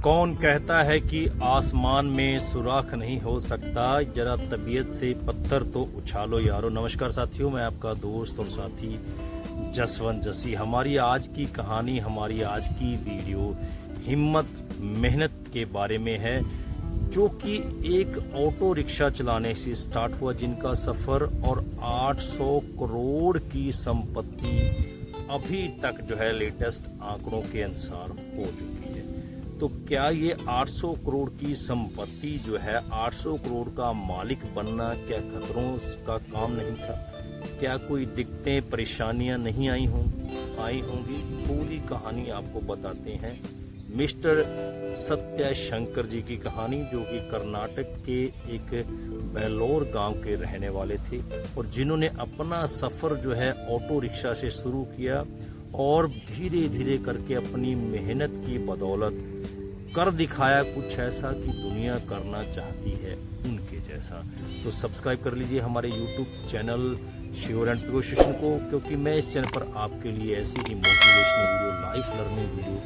कौन कहता है कि आसमान में सुराख नहीं हो सकता, जरा तबीयत से पत्थर तो उछालो यारो। नमस्कार साथियों, मैं आपका दोस्त और साथी जसवंत जसी। हमारी आज की कहानी, हमारी आज की वीडियो हिम्मत मेहनत के बारे में है, जो कि एक ऑटो रिक्शा चलाने से स्टार्ट हुआ, जिनका सफर और 800 करोड़ की संपत्ति अभी तक जो है लेटेस्ट आंकड़ों के अनुसार हो चुकी है। तो क्या ये 800 करोड़ की संपत्ति जो है, 800 करोड़ का मालिक बनना क्या खतरों का काम नहीं था? क्या कोई दिक्कतें परेशानियां नहीं आई होंगी? पूरी कहानी आपको बताते हैं मिस्टर सत्या शंकर जी की कहानी, जो कि कर्नाटक के एक बेलोर गांव के रहने वाले थे और जिन्होंने अपना सफर जो है ऑटो रिक्शा से शुरू किया और धीरे धीरे करके अपनी मेहनत की बदौलत कर दिखाया कुछ ऐसा कि दुनिया करना चाहती है उनके जैसा। तो सब्सक्राइब कर लीजिए हमारे YouTube channel sure and pure session को, क्योंकि मैं इस चैनल पर आपके लिए ऐसी ही motivational video, life learning video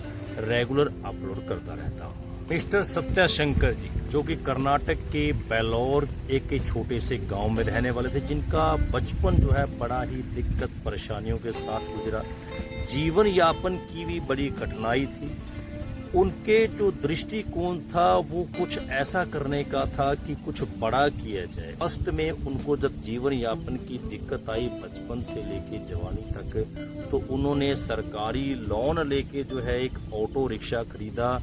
regular upload करता रहता हूँ। मिस्टर सत्या शंकर जी, जो कि कर्नाटक के बेलोर एक छोटे से गांव में रहने वाले थे, जिनका बचपन जो है बड़ा ही दिक्कत परेशानियों के साथ गुजरा। जीवन यापन की भी बड़ी कठिनाई थी। उनके जो दृष्टिकोण था वो कुछ ऐसा करने का था कि कुछ बड़ा किया जाए। फर्स्ट में उनको जब जीवन यापन की दिक्कत आई बचपन से लेके जवानी तक, तो उन्होंने सरकारी लोन लेके जो है एक ऑटो रिक्शा खरीदा,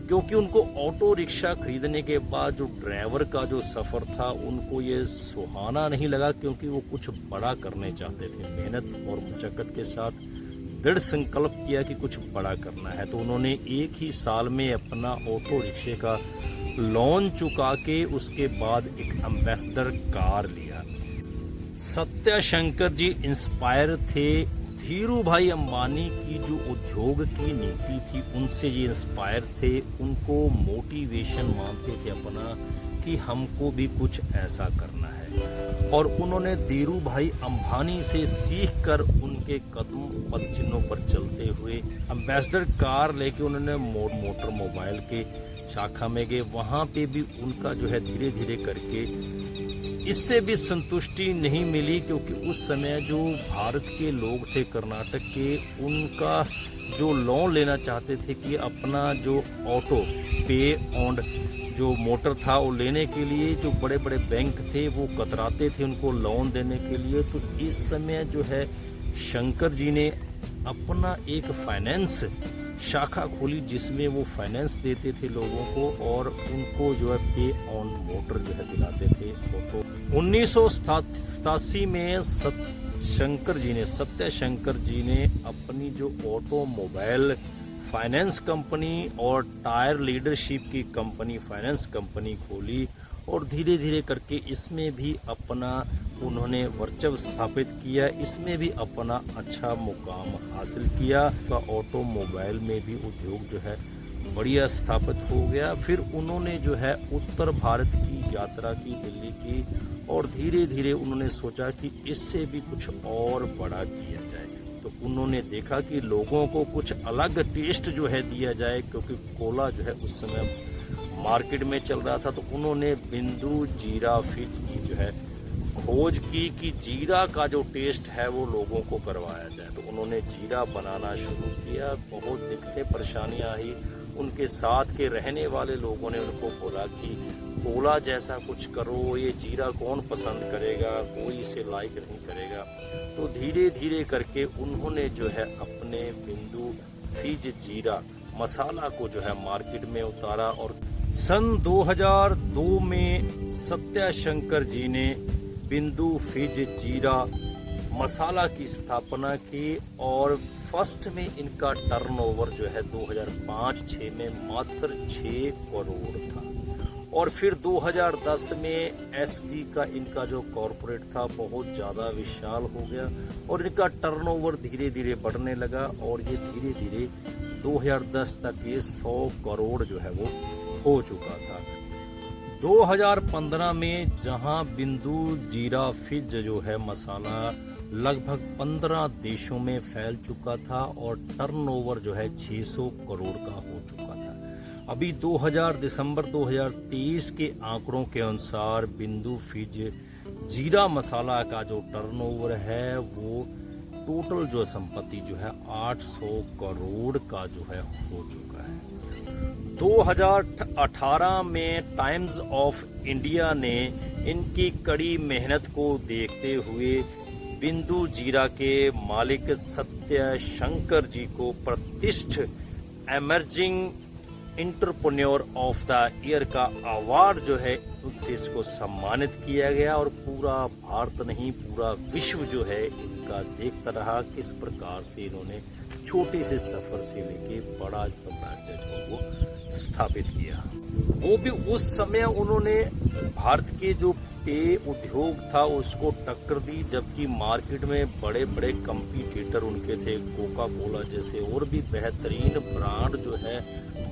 क्योंकि उनको ऑटो रिक्शा खरीदने के बाद जो ड्राइवर का जो सफर था उनको ये सुहाना नहीं लगा, क्योंकि वो कुछ बड़ा करने चाहते थे। मेहनत और मुशक्कत के साथ दृढ़ संकल्प किया कि कुछ बड़ा करना है, तो उन्होंने एक ही साल में अपना ऑटो रिक्शे का लोन चुका के उसके बाद एक एम्बेसडर कार लिया। सत्या शंकर जी इंस्पायर थे धीरू भाई अंबानी की जो उद्योग की नीति थी, उनसे ये इंस्पायर थे। उनको मोटिवेशन मानते थे अपना कि हमको भी कुछ ऐसा करना है, और उन्होंने धीरू भाई अंबानी से सीख कर उनके कदम पद चिन्हों पर चलते हुए एम्बेसडर कार लेके उन्होंने मोटर मोबाइल के शाखा में गए। वहां पे भी उनका जो है धीरे धीरे करके इससे भी संतुष्टि नहीं मिली, क्योंकि उस समय जो भारत के लोग थे कर्नाटक के, उनका जो लोन लेना चाहते थे कि अपना जो ऑटो पे ऑन जो मोटर था वो लेने के लिए, जो बड़े बड़े बैंक थे वो कतराते थे उनको लोन देने के लिए। तो इस समय जो है शंकर जी ने अपना एक फाइनेंस शाखा खोली, जिसमें वो फाइनेंस देते थे लोगों को और उनको जो है पे ऑन मोटर जो है दिलाते थे ऑटो। 1987 में सत्या शंकर जी ने अपनी जो ऑटोमोबाइल फाइनेंस कंपनी और टायर लीडरशिप की कंपनी फाइनेंस कंपनी खोली, और धीरे धीरे करके इसमें भी अपना उन्होंने वर्चस्व स्थापित किया, इसमें भी अपना अच्छा मुकाम हासिल किया। ऑटोमोबाइल में भी उद्योग जो है बढ़िया स्थापित हो गया। फिर उन्होंने जो है उत्तर भारत की यात्रा की, दिल्ली की, और धीरे धीरे उन्होंने सोचा कि इससे भी कुछ और बड़ा किया जाए। तो उन्होंने देखा कि लोगों को कुछ अलग टेस्ट जो है दिया जाए, क्योंकि कोला जो है उस समय मार्केट में चल रहा था। तो उन्होंने बिंदु जीरा फिज की जो है खोज की कि जीरा का जो टेस्ट है वो लोगों को करवाया जाए। तो उन्होंने जीरा बनाना शुरू किया। बहुत दिक्कतें परेशानियां आई। उनके साथ के रहने वाले लोगों ने उनको बोला कि कोला जैसा कुछ करो, ये जीरा कौन पसंद करेगा, कोई इसे लाइक नहीं करेगा। तो धीरे धीरे करके उन्होंने जो है अपने बिंदु फिज जीरा मसाला को जो है मार्केट में उतारा, और सन 2002 में सत्या शंकर जी ने बिंदु फिज जीरा मसाला की स्थापना की, और फर्स्ट में इनका टर्नओवर जो है 2005-06 में मात्र 6 करोड़ था, और फिर 2010 में एसजी का इनका जो कॉर्पोरेट था बहुत ज़्यादा विशाल हो गया, और इनका टर्नओवर धीरे धीरे बढ़ने लगा, और ये धीरे धीरे 2010 तक ये 100 करोड़ जो है वो हो चुका था। 2015 में जहां बिंदु जीरा फिज जो है मसाला लगभग 15 देशों में फैल चुका था और टर्नओवर जो है 600 करोड़ का हो चुका था। अभी दिसंबर 2023 के आंकड़ों के अनुसार बिंदु फिज जीरा मसाला का जो टर्नओवर है वो टोटल जो संपत्ति जो है 800 करोड़ का जो है हो चुका है। 2018 में टाइम्स ऑफ इंडिया ने इनकी कड़ी मेहनत को देखते हुए बिंदु जीरा के मालिक सत्य शंकर जी को प्रतिष्ठित emerging entrepreneur of the year का अवार्ड जो है उससे इसको सम्मानित किया गया और पूरा भारत नहीं पूरा विश्व जो है इनका देखता रहा किस प्रकार से इन्होंने छोटे से सफर से लेके बड़ा साम्राज्य जो वो स्थापित किया। वो भी उस समय उन्होंने भारत के जो पेय उद्योग था उसको टक्कर दी, जबकि मार्केट में बड़े बड़े कंपटीटर उनके थे, कोका कोला जैसे और भी बेहतरीन ब्रांड जो है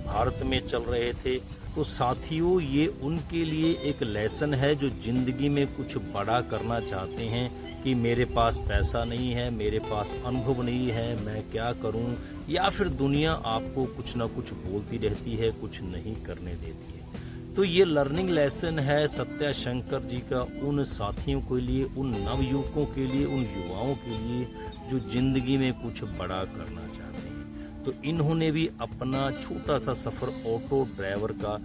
भारत में चल रहे थे। तो साथियों ये उनके लिए एक लेसन है जो जिंदगी में कुछ बड़ा करना चाहते हैं कि मेरे पास पैसा नहीं है, मेरे पास अनुभव नहीं है, मैं क्या करूं, या फिर दुनिया आपको कुछ ना कुछ बोलती रहती है, कुछ नहीं करने देती है। तो ये लर्निंग लेसन है सत्या शंकर जी का उन साथियों के लिए, उन नवयुवकों के लिए, उन युवाओं के लिए जो जिंदगी में कुछ बड़ा करना चाहते हैं। तो इन्होंने भी अपना छोटा सा सफर ऑटो ड्राइवर का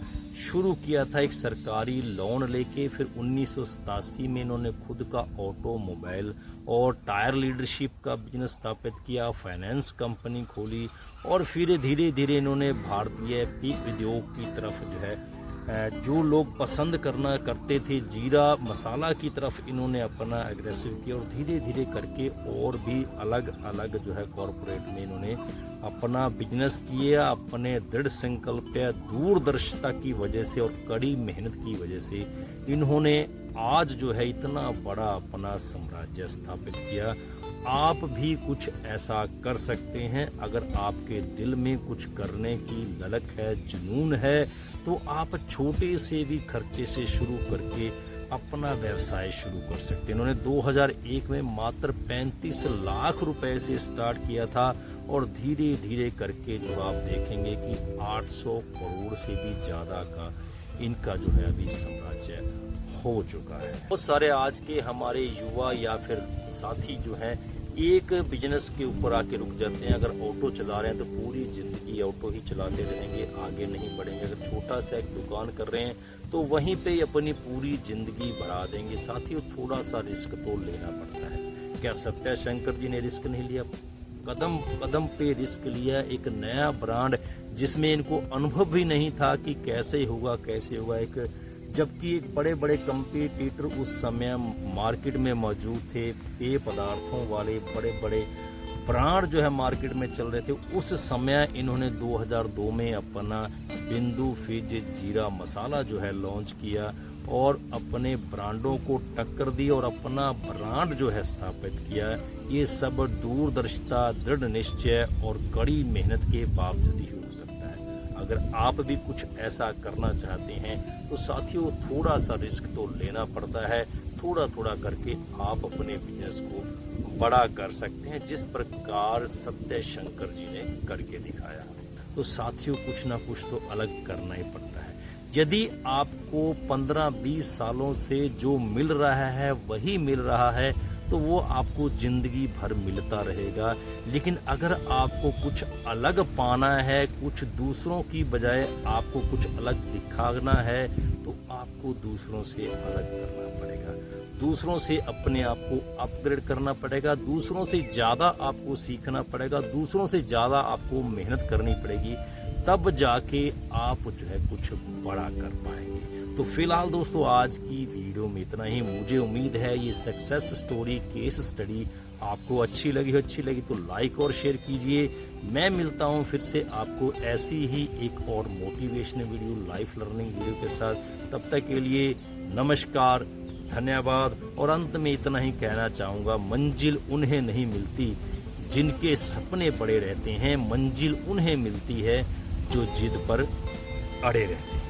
शुरू किया था एक सरकारी लोन लेके। फिर 1987 में इन्होंने खुद का ऑटोमोबाइल और टायर लीडरशिप का बिजनेस स्थापित किया, फाइनेंस कंपनी खोली और फिर धीरे धीरे इन्होंने भारतीय पीक उद्योग की तरफ जो है जो लोग पसंद करते थे जीरा मसाला की तरफ इन्होंने अपना एग्रेसिव किया और धीरे धीरे करके और भी अलग अलग जो है कॉरपोरेट में इन्होंने अपना बिजनेस किया। अपने दृढ़ संकल्प या दूरदर्शिता की वजह से और कड़ी मेहनत की वजह से इन्होंने आज जो है इतना बड़ा अपना साम्राज्य स्थापित किया। आप भी कुछ ऐसा कर सकते हैं अगर आपके दिल में कुछ करने की ललक है, जुनून है, तो आप छोटे से भी खर्चे से शुरू करके अपना व्यवसाय शुरू कर सकते हैं। इन्होंने 2001 में मात्र 35 लाख रुपए से स्टार्ट किया था और धीरे धीरे करके जो आप देखेंगे कि 800 करोड़ से भी ज्यादा का इनका जो है अभी साम्राज्य हो चुका है। बहुत सारे आज के हमारे युवा या फिर साथी जो हैं एक बिजनेस के ऊपर आके रुक जाते हैं। अगर ऑटो चला रहे हैं तो पूरी जिंदगी ऑटो ही चलाते रहेंगे, आगे नहीं बढ़ेंगे। अगर छोटा सा एक दुकान कर रहे हैं तो वहीं पे अपनी पूरी जिंदगी बढ़ा देंगे। साथियों थोड़ा सा रिस्क तो लेना पड़ता है। क्या सत्या शंकर जी ने रिस्क नहीं लिया? कदम कदम पे रिस्क लिया। एक नया ब्रांड जिसमें इनको अनुभव भी नहीं था कि कैसे होगा एक, जबकि एक बड़े बड़े कंपटीटर उस समय मार्केट में मौजूद थे। पेय पदार्थों वाले बड़े बड़े ब्रांड जो है मार्केट में चल रहे थे। उस समय इन्होंने 2002 में अपना बिंदु फिज जीरा मसाला जो है लॉन्च किया और अपने ब्रांडों को टक्कर दी और अपना ब्रांड जो है स्थापित किया। ये सब दूरदर्शिता, दृढ़ निश्चय और कड़ी मेहनत के बावजूद ही हो सकता है। अगर आप भी कुछ ऐसा करना चाहते हैं तो साथियों थोड़ा सा रिस्क तो लेना पड़ता है। थोड़ा थोड़ा करके आप अपने बिजनेस को बड़ा कर सकते हैं, जिस प्रकार सत्य शंकर जी ने करके दिखाया। तो साथियों कुछ ना कुछ तो अलग करना ही पड़ता है। यदि आपको 15-20 सालों से जो मिल रहा है वही मिल रहा है तो वो आपको जिंदगी भर मिलता रहेगा। लेकिन अगर आपको कुछ अलग पाना है, कुछ दूसरों की बजाय आपको कुछ अलग दिखाना है, तो आपको दूसरों से अलग करना पड़ेगा। दूसरों से अपने आप को अपग्रेड करना पड़ेगा। दूसरों से ज्यादा आपको सीखना पड़ेगा। दूसरों से ज्यादा आपको मेहनत करनी पड़ेगी। तब जाके आप जो है कुछ बड़ा कर पाएंगे। तो फिलहाल दोस्तों आज की वीडियो में इतना ही। मुझे उम्मीद है ये सक्सेस स्टोरी, केस स्टडी आपको अच्छी लगी तो लाइक और शेयर कीजिए। मैं मिलता हूँ फिर से आपको ऐसी ही एक और motivational video, life learning video के साथ। तब तक के लिए नमस्कार, धन्यवाद। और अंत में इतना ही कहना चाहूँगा, मंजिल उन्हें नहीं मिलती जिनके सपने पड़े रहते हैं, मंजिल उन्हें मिलती है जो जिद पर अड़े रहते हैं।